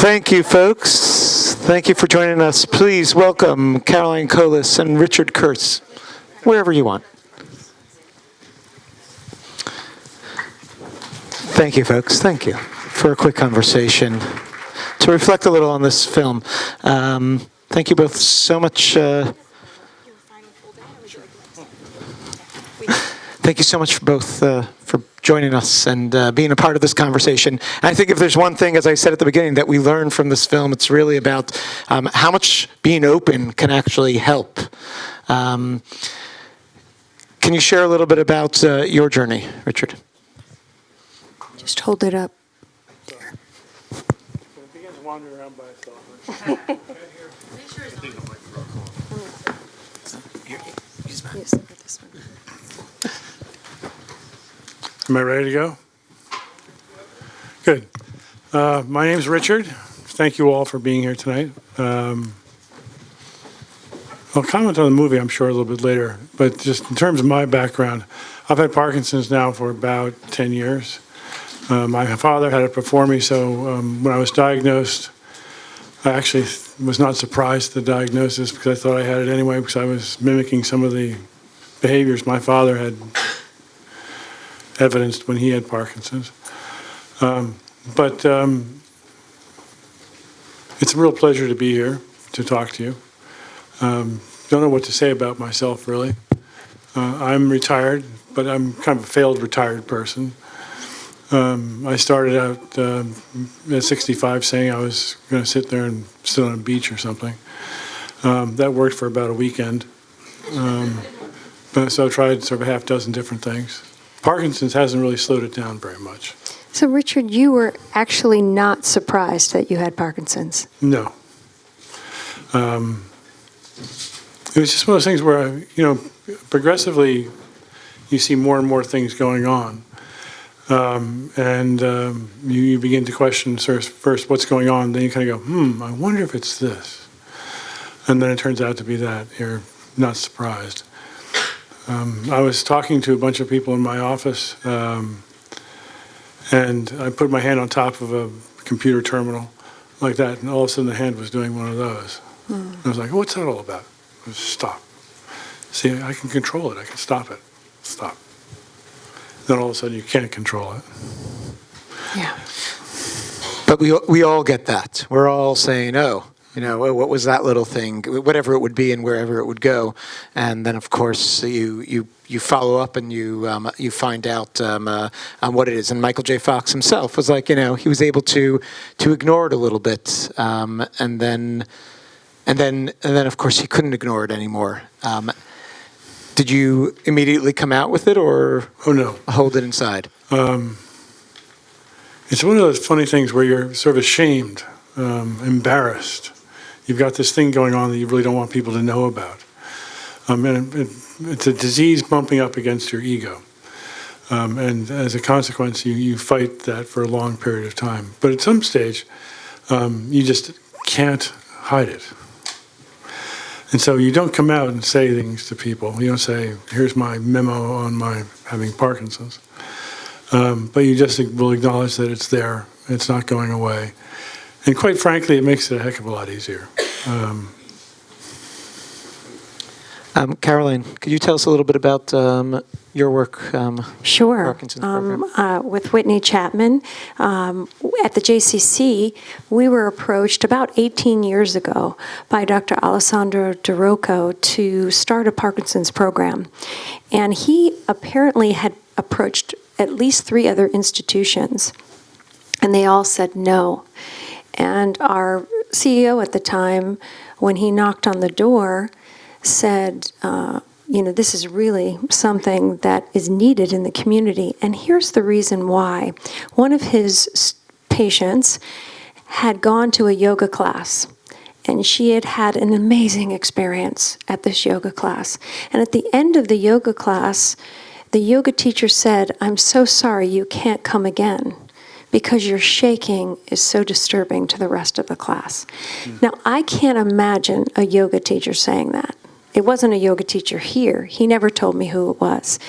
Thank you, folks. Thank you for joining us. Please welcome Caroline Colas and Richard Kurtz, wherever you want. Thank you, folks. Thank you for a quick conversation to reflect a little on this film. Thank you both so much. Thank you so much for both for joining us and being a part of this conversation. And I think if there's one thing, as I said at the beginning, that we learned from this film, it's really about how much being open can actually help. Can you share a little bit about your journey, Richard? Just hold it up. It begins wandering around by itself. Yes, this one. Am I ready to go? Good. My name's Richard. Thank you all for being here tonight. I'll comment on the movie, I'm sure, a little bit later. But just in terms of my background, I've had Parkinson's now for about 10 years. My father had it before me, so when I was diagnosed, I actually was not surprised at the diagnosis because I thought I had it anyway because I was mimicking some of the behaviors my father had evidenced when he had Parkinson's. But it's a real pleasure to be here to talk to you. Don't know what to say about myself, really. I'm retired, but I'm kind of a failed retired person. I started out at 65 saying I was going to sit there and sit on a beach or something. That worked for about a weekend. So I tried sort of a half dozen different things. Parkinson's hasn't really slowed it down very much. So, Richard, you were actually not surprised that you had Parkinson's? No. It was just one of those things where, progressively you see more and more things going on. You begin to question first what's going on, then you kind of go, I wonder if it's this. And then it turns out to be that. You're not surprised. I was talking to a bunch of people in my office, and I put my hand on top of a computer terminal like that, and all of a sudden the hand was doing one of those. And I was like, what's that all about? I was, stop. See, I can control it. I can stop it. Stop. Then all of a sudden you can't control it. Yeah. But we all get that. We're all saying, what was that little thing, whatever it would be and wherever it would go. And then, of course, you follow up and you find out what it is. And Michael J. Fox himself was like, he was able to ignore it a little bit. And then, of course, he couldn't ignore it anymore. Did you immediately come out with it or hold it inside? It's one of those funny things where you're sort of ashamed, embarrassed. You've got this thing going on that you really don't want people to know about. And it's a disease bumping up against your ego. And as a consequence, you fight that for a long period of time. But at some stage, you just can't hide it. And so you don't come out and say things to people. You don't say, here's my memo on my having Parkinson's. But you just will acknowledge that it's there. It's not going away. And quite frankly, it makes it a heck of a lot easier. Caroline, could you tell us a little bit about your work? Sure. Parkinson's program? With Whitney Chapman, at the JCC, we were approached about 18 years ago by Dr. Alessandro DeRocco to start a Parkinson's program. And he apparently had approached at least 3 other institutions, and they all said no. And our CEO at the time, when he knocked on the door, said, this is really something that is needed in the community. And here's the reason why. One of his patients had gone to a yoga class, and she had had an amazing experience at this yoga class. And at the end of the yoga class, the yoga teacher said, I'm so sorry you can't come again, because your shaking is so disturbing to the rest of the class. Now, I can't imagine a yoga teacher saying that. It wasn't a yoga teacher here. He never told me who it was.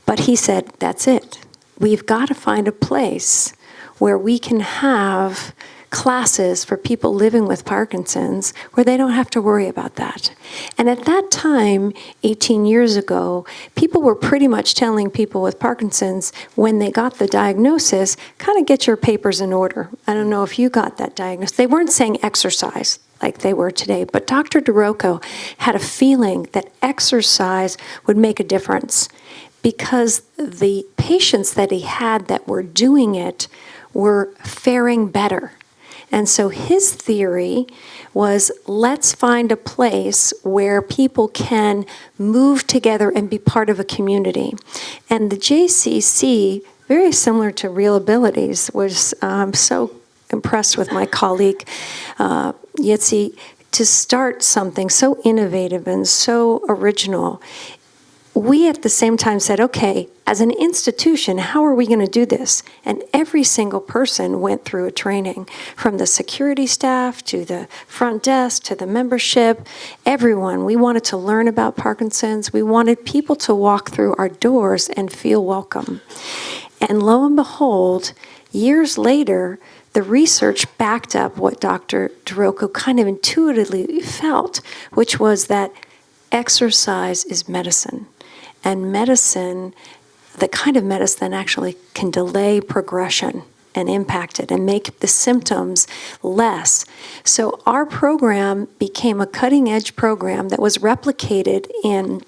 But he said, that's it. We've got to find a place where we can have classes for people living with Parkinson's where they don't have to worry about that. And at that time, 18 years ago, people were pretty much telling people with Parkinson's when they got the diagnosis, kind of get your papers in order. I don't know if you got that diagnosis. They weren't saying exercise like they were today, but Dr. DeRocco had a feeling that exercise would make a difference because the patients that he had that were doing it were faring better. And so his theory was, let's find a place where people can move together and be part of a community. And the JCC, very similar to Real Abilities, was so impressed with my colleague, Yitzi, to start something so innovative and so original. We at the same time said, okay, as an institution, how are we going to do this? And every single person went through a training, from the security staff to the front desk to the membership, everyone. We wanted to learn about Parkinson's. We wanted people to walk through our doors and feel welcome. And lo and behold, years later, the research backed up what Dr. DeRocco kind of intuitively felt, which was that exercise is medicine. And medicine, the kind of medicine actually can delay progression and impact it and make the symptoms less. So our program became a cutting-edge program that was replicated in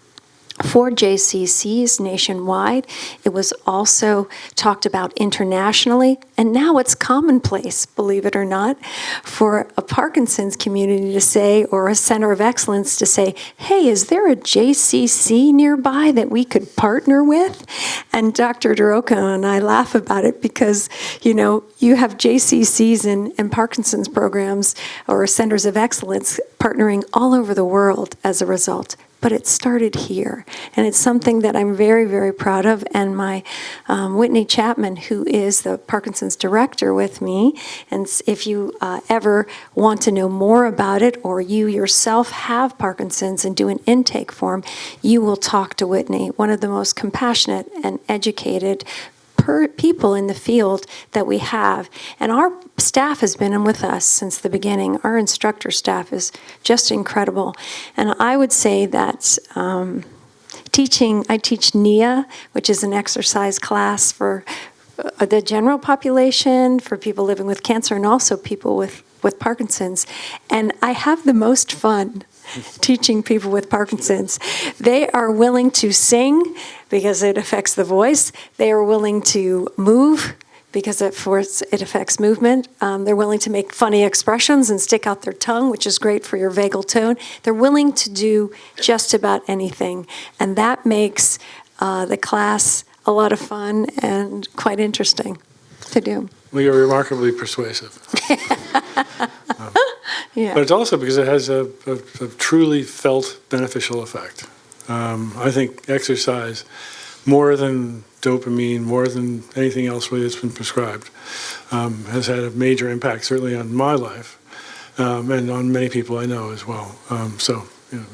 4 JCCs nationwide. It was also talked about internationally, and now it's commonplace, believe it or not, for a Parkinson's community to say, or a center of excellence to say, hey, is there a JCC nearby that we could partner with? And Dr. DeRocco and I laugh about it because, you know, you have JCCs and Parkinson's programs or centers of excellence partnering all over the world as a result. But it started here, and it's something that I'm very, very proud of. And my Whitney Chapman, who is the Parkinson's director with me, and if you ever want to know more about it, or you yourself have Parkinson's and do an intake form, you will talk to Whitney, one of the most compassionate and educated people in the field that we have. And our staff has been with us since the beginning. Our instructor staff is just incredible. And I would say that I teach NIA, which is an exercise class for the general population, for people living with cancer, and also people with Parkinson's. And I have the most fun teaching people with Parkinson's. They are willing to sing because it affects the voice. They are willing to move because it affects movement. They're willing to make funny expressions and stick out their tongue, which is great for your vagal tone. They're willing to do just about anything. And that makes the class a lot of fun and quite interesting to do. Well, you're remarkably persuasive. Yeah. But it's also because it has a truly felt beneficial effect. I think exercise, more than dopamine, more than anything else really that's been prescribed, has had a major impact, certainly on my life, and on many people I know as well.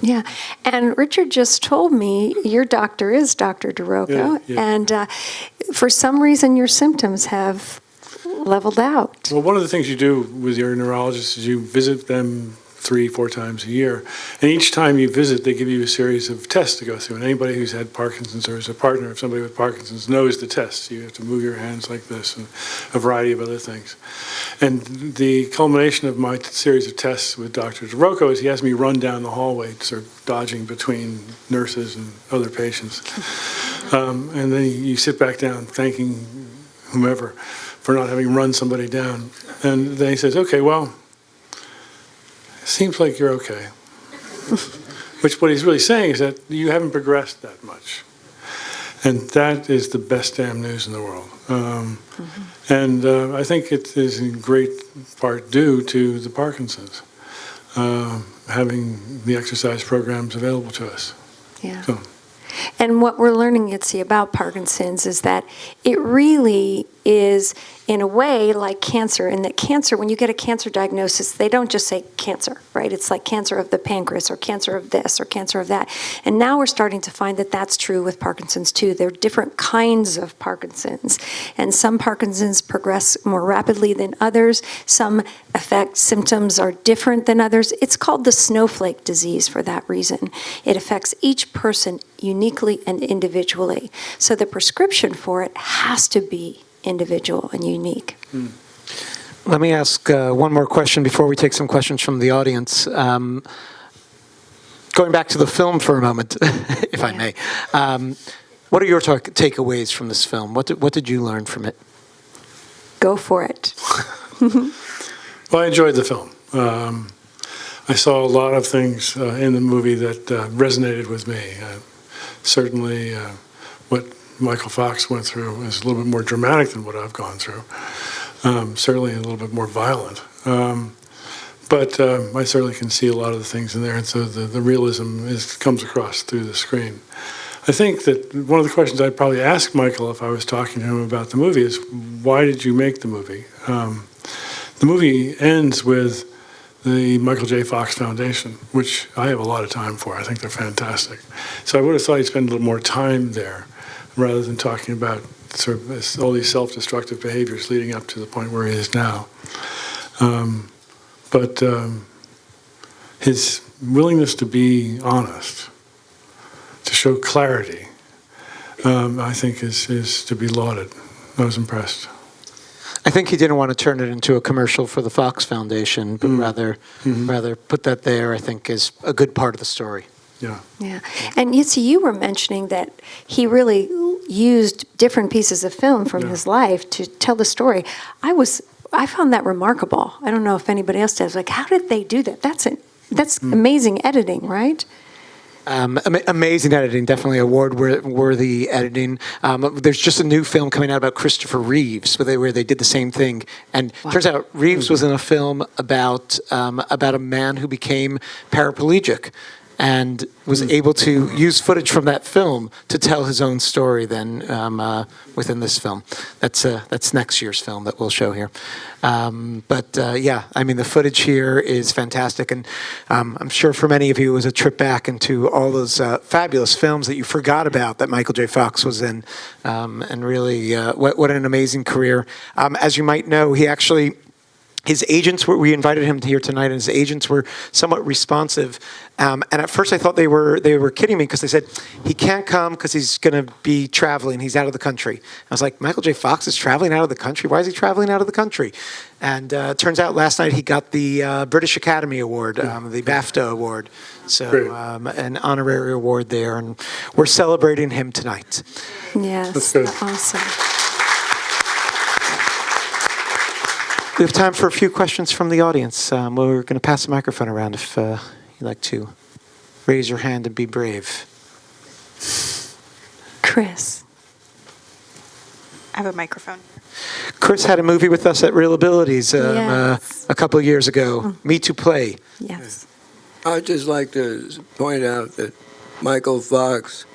Yeah, and Richard just told me your doctor is Dr. DeRocco, and for some reason your symptoms have leveled out. Well, one of the things you do with your neurologist is you visit them 3-4 times a year. And each time you visit, they give you a series of tests to go through. And anybody who's had Parkinson's or is a partner of somebody with Parkinson's knows the tests. You have to move your hands like this and a variety of other things. And the culmination of my series of tests with Dr. DeRocco is he has me run down the hallway, sort of dodging between nurses and other patients. And then you sit back down thanking whomever for not having run somebody down. And then he says, okay, well, seems like you're okay. Which what he's really saying is that you haven't progressed that much. And that is the best damn news in the world. And I think it is in great part due to the Parkinson's, having the exercise programs available to us. Yeah. So. And what we're learning, Yitzi, about Parkinson's is that it really is, in a way, like cancer, in that cancer, when you get a cancer diagnosis, they don't just say cancer, right? It's like cancer of the pancreas or cancer of this or cancer of that. And now we're starting to find that that's true with Parkinson's too. There are different kinds of Parkinson's, and some Parkinson's progress more rapidly than others. Some symptoms are different than others. It's called the snowflake disease for that reason. It affects each person uniquely and individually. So the prescription for it has to be individual and unique. Let me ask one more question before we take some questions from the audience. Going back to the film for a moment, if I may. What are your takeaways from this film? What did you learn from it? Go for it. Well, I enjoyed the film. I saw a lot of things in the movie that resonated with me. Certainly, what Michael Fox went through is a little bit more dramatic than what I've gone through. Certainly a little bit more violent. But I certainly can see a lot of the things in there, and so the realism comes across through the screen. I think that one of the questions I'd probably ask Michael if I was talking to him about the movie is, why did you make the movie? The movie ends with the Michael J. Fox Foundation, which I have a lot of time for. I think they're fantastic. So I would have thought he'd spend a little more time there rather than talking about sort of all these self-destructive behaviors leading up to the point where he is now. But his willingness to be honest, to show clarity, I think is to be lauded. I was impressed. I think he didn't want to turn it into a commercial for the Fox Foundation, but rather put that there, I think, is a good part of the story. Yeah. Yeah. And Yitzi, you were mentioning that he really used different pieces of film from his life to tell the story. I found that remarkable. I don't know if anybody else does. Like, how did they do that? That's amazing editing, right? Amazing editing, definitely award-worthy editing. There's just a new film coming out about Christopher Reeves, where they did the same thing. And turns out Reeves was in a film about a man who became paraplegic and was able to use footage from that film to tell his own story then within this film. That's next year's film that we'll show here. Yeah, I mean, the footage here is fantastic, and I'm sure for many of you it was a trip back into all those fabulous films that you forgot about that Michael J. Fox was in, and really, what an amazing career. As you might know, his agents we invited him here tonight, and his agents were somewhat responsive. And at first I thought they were kidding me because they said, he can't come because he's going to be traveling. He's out of the country. I was like, Michael J. Fox is traveling out of the country? Why is he traveling out of the country? And it turns out last night he got the British Academy Award, the BAFTA Award. So an honorary award there. And we're celebrating him tonight. Yes, That's good. awesome. We have time for a few questions from the audience. We're going to pass the microphone around if you'd like to raise your hand and be brave. Chris. I have a microphone. Chris had a movie with us at Real Abilities Yes. a couple of years ago, Me to Play. Yes. I'd just like to point out that Michael Fox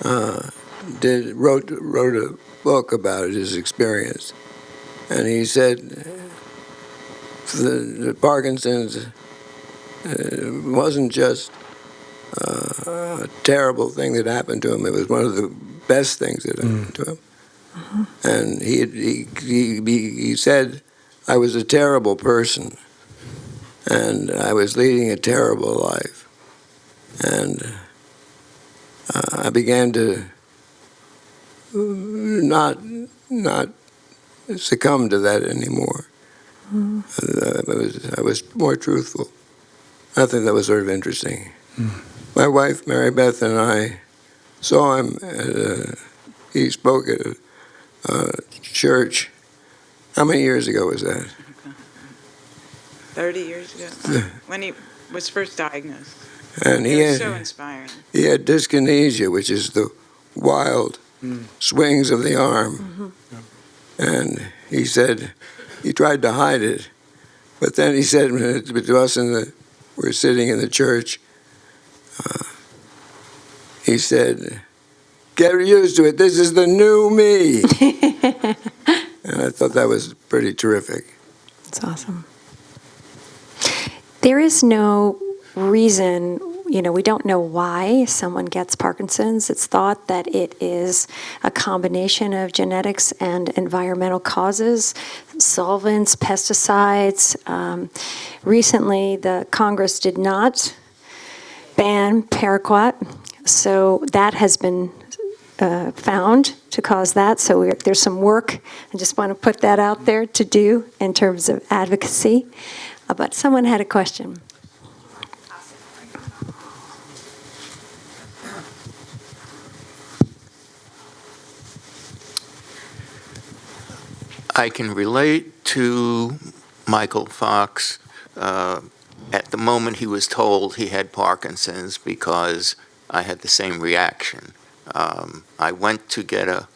wrote a book about his experience, and he said the Parkinson's wasn't just a terrible thing that happened to him. It was one of the best things that happened to him. And he said, I was a terrible person, and I was leading a terrible life. And I began to not succumb to that anymore. I was more truthful. I think that was sort of interesting. My wife, Mary Beth, and I saw him he spoke at a church. How many years ago was that? 30 years ago, when he was first diagnosed. And It was so inspiring. he had dyskinesia, which is the wild swings of the arm. And he said he tried to hide it, but then he said to us we're sitting in the church, he said, "Get used to it. This is the new me." And I thought that was pretty terrific. That's awesome. There is no reason, we don't know why someone gets Parkinson's. It's thought that it is a combination of genetics and environmental causes, solvents, pesticides. Recently, the Congress did not ban paraquat, so that has been found to cause that. So there's some work. I just want to put that out there to do in terms of advocacy. But someone had a question. I can relate to Michael Fox at the moment he was told he had Parkinson's, because I had the same reaction. I went to get a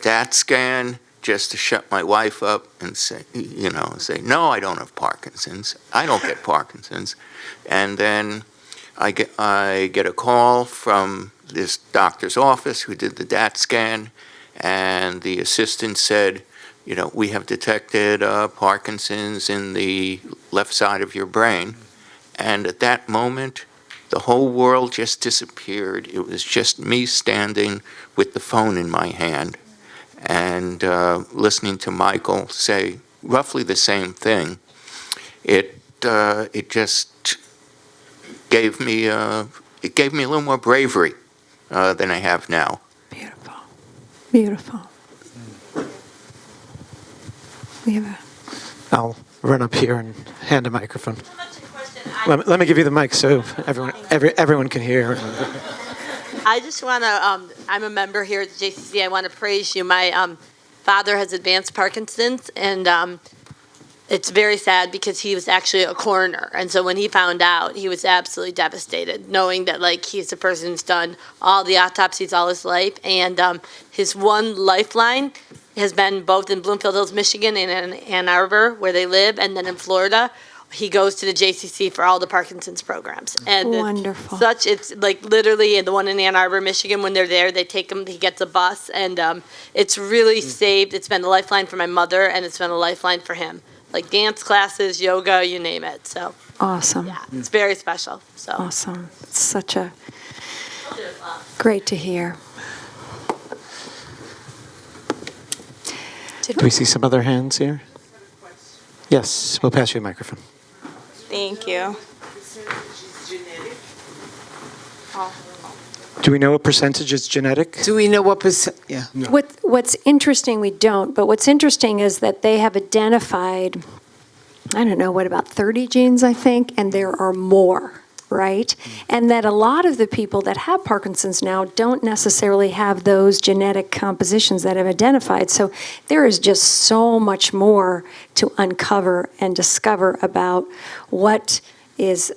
DAT scan just to shut my wife up and say, no, I don't have Parkinson's. I don't get Parkinson's. And then I get a call from this doctor's office who did the DAT scan, and the assistant said, we have detected Parkinson's in the left side of your brain. And at that moment, the whole world just disappeared. It was just me standing with the phone in my hand and listening to Michael say roughly the same thing. It just gave me a little more bravery than I have now. Beautiful. Beautiful. We have I'll run up here and hand a microphone. Let me give you the mic so everyone can hear. I just want to, I'm a member here at the JCC. I want to praise you. My father has advanced Parkinson's, and it's very sad because he was actually a coroner. And so when he found out, he was absolutely devastated, knowing that, he's a person who's done all the autopsies all his life. And his one lifeline has been both in Bloomfield Hills, Michigan, and in Ann Arbor, where they live, and then in Florida. He goes to the JCC for all the Parkinson's programs. And Wonderful. It's literally, the one in Ann Arbor, Michigan, when they're there, they take him, he gets a bus, and it's really saved. It's been a lifeline for my mother, and it's been a lifeline for him. Dance classes, yoga, you name it. So, awesome. yeah, it's very special. So Awesome. It's such a great to hear. Do we see some other hands here? Yes, we'll pass you a microphone. Thank you. Do we know what percentage is genetic? Do we know what percent? Yeah. What's interesting, we don't, but what's interesting is that they have identified, I don't know, about 30 genes, I think, and there are more, right? And that a lot of the people that have Parkinson's now don't necessarily have those genetic compositions that have identified. So there is just so much more to uncover and discover about what is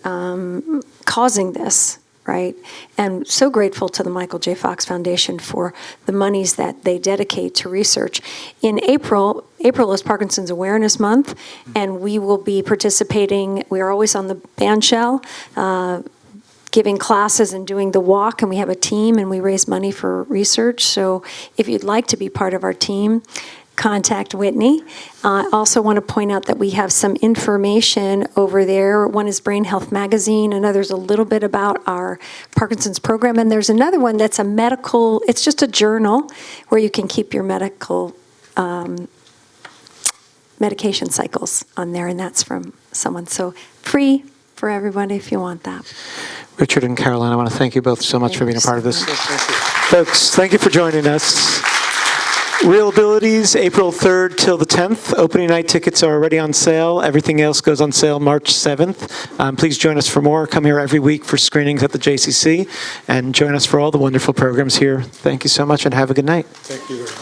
causing this. Right? And so grateful to the Michael J. Fox Foundation for the monies that they dedicate to research. In April is Parkinson's Awareness Month, and we will be participating. We are always on the bandshell, giving classes and doing the walk, and we have a team, and we raise money for research. So if you'd like to be part of our team, contact Whitney. I also want to point out that we have some information over there. One is Brain Health Magazine, another's a little bit about our Parkinson's program, and there's another one that's a medical, it's just a journal where you can keep your medical medication cycles on there, and that's from someone. So free for everybody if you want that. Richard and Caroline, I want to thank you both so much for being a part of this. Folks, thank you for joining us. Real Abilities, April 3rd till the 10th. Opening night tickets are already on sale. Everything else goes on sale March 7th. Please join us for more. Come here every week for screenings at the JCC, and join us for all the wonderful programs here. Thank you so much, and have a good night. Thank you very much.